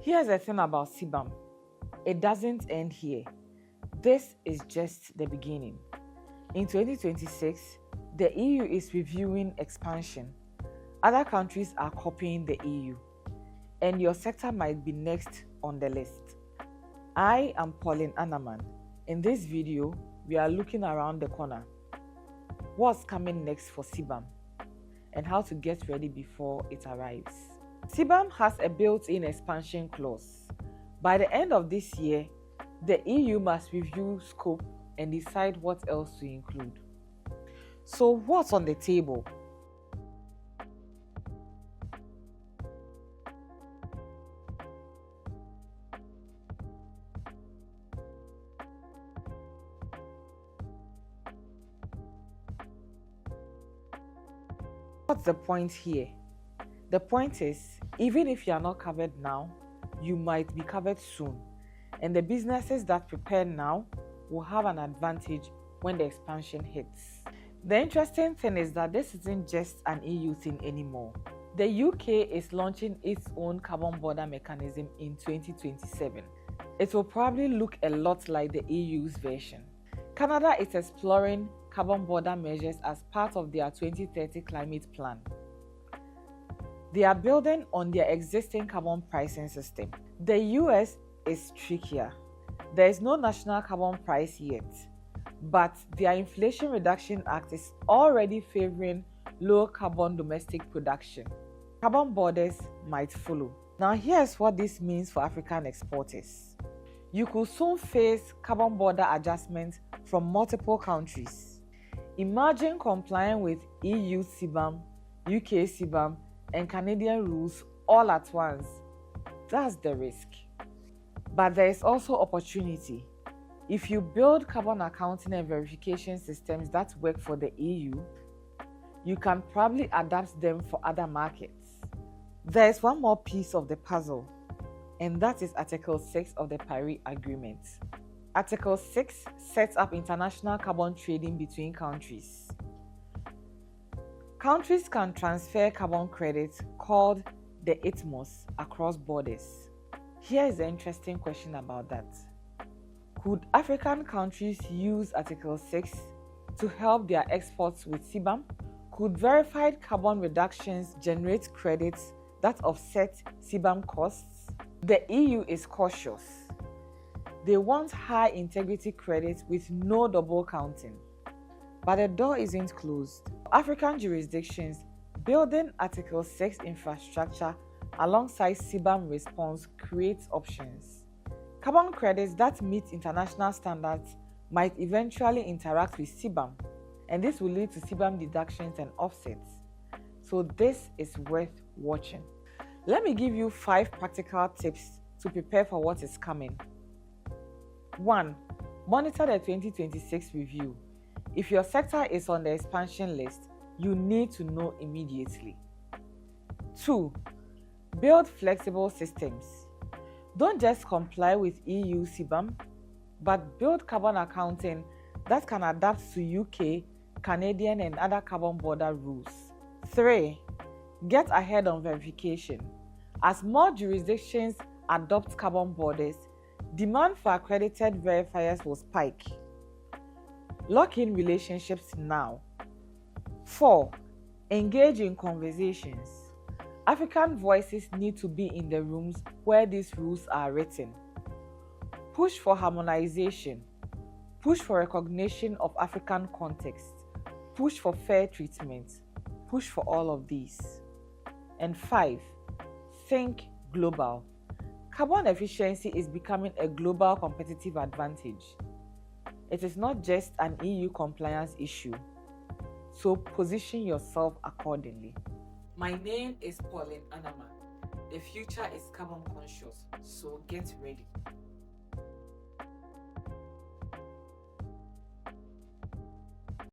Here's the thing about CBAM. It doesn't end here. This is just the beginning. In 2026, the EU is reviewing expansion. Other countries are copying the EU, and your sector might be next on the list. I am Pauline Anaman. In this video, we are looking around the corner. What's coming next for CBAM, and how to get ready before it arrives. CBAM has a built-in expansion clause. By the end of this year, the EU must review scope and decide what else to include. So what's on the table? What's the point here? The point is, even if you are not covered now, you might be covered soon. And the businesses that prepare now will have an advantage when the expansion hits. The interesting thing is that this isn't just an EU thing anymore. The UK is launching its own carbon border mechanism in 2027. It will probably look a lot like the EU's version. Canada is exploring carbon border measures as part of their 2030 climate plan. They are building on their existing carbon pricing system. The US is trickier. There is no national carbon price yet, but their Inflation Reduction Act is already favoring low carbon domestic production. Carbon borders might follow. Now here's what this means for African exporters. You could soon face carbon border adjustments from multiple countries. Imagine complying with EU CBAM, UK CBAM, and Canadian rules all at once. That's the risk. But there is also opportunity. If you build carbon accounting and verification systems that work for the EU, you can probably adapt them for other markets. There is one more piece of the puzzle, and that is Article 6 of the Paris Agreement. Article 6 sets up international carbon trading between countries. Countries can transfer carbon credits called the ITMOs across borders. Here is the interesting question about that. Could African countries use Article 6 to help their exports with CBAM? Could verified carbon reductions generate credits that offset CBAM costs? The EU is cautious. They want high integrity credits with no double counting. But the door isn't closed. African jurisdictions building Article 6 infrastructure alongside CBAM response creates options. Carbon credits that meet international standards might eventually interact with CBAM, and this will lead to CBAM deductions and offsets. So this is worth watching. Let me give you 5 practical tips to prepare for what is coming. 1. Monitor the 2026 review. If your sector is on the expansion list, you need to know immediately. 2. Build flexible systems. Don't just comply with EU CBAM, but build carbon accounting that can adapt to UK, Canadian, and other carbon border rules. 3. Get ahead on verification. As more jurisdictions adopt carbon borders, demand for accredited verifiers will spike. Lock in relationships now. 4. Engage in conversations. African voices need to be in the rooms where these rules are written. Push for harmonization. Push for recognition of African context. Push for fair treatment. Push for all of these. And 5. Think global. Carbon efficiency is becoming a global competitive advantage. It is not just an EU compliance issue, so position yourself accordingly. My name is Pauline Anaman. The future is carbon conscious, so get ready.